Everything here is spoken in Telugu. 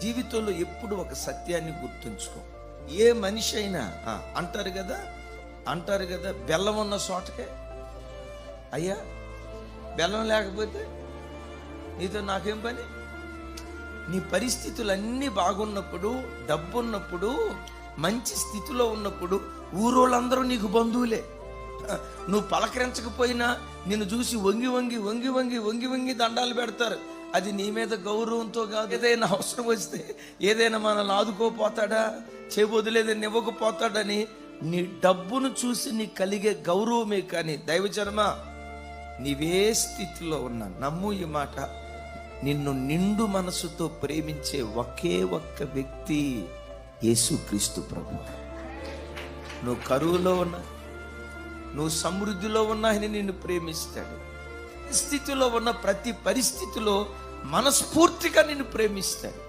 జీవితంలో ఎప్పుడు ఒక సత్యాన్ని గుర్తుంచుకో. ఏ మనిషి అయినా అంటారు కదా బెల్లం ఉన్న చోటకే అయ్యా బెల్లం లేకపోతే నీతో నాకేం పని. నీ పరిస్థితులన్నీ బాగున్నప్పుడు, డబ్బు ఉన్నప్పుడు, మంచి స్థితిలో ఉన్నప్పుడు ఊరోళ్ళందరూ నీకు బంధువులే. నువ్వు పలకరించకపోయినా నిన్ను చూసి వంగి వంగి వంగి వంగి వంగి వంగి దండాలు పెడతారు. అది నీ మీద గౌరవంతో కాదు. ఏదైనా అవసరం వస్తే ఏదైనా మనల్ని ఆదుకోపోతాడా, చేయబోదులేదని ఇవ్వకపోతాడని నీ డబ్బును చూసి నీకు కలిగే గౌరవమే. కానీ దైవజనమా, నీవే స్థితిలో ఉన్నా నమ్ము ఈ మాట, నిన్ను నిండు మనసుతో ప్రేమించే ఒకే ఒక్క వ్యక్తి యేసుక్రీస్తు ప్రభు. నువ్వు కరువులో ఉన్నా, నువ్వు సమృద్ధిలో ఉన్నా ఆయన నిన్ను ప్రేమిస్తాడు. స్థితిలో ఉన్న ప్రతి పరిస్థితిలో మనస్ఫూర్తిగా నిన్ను ప్రేమిస్తాడు.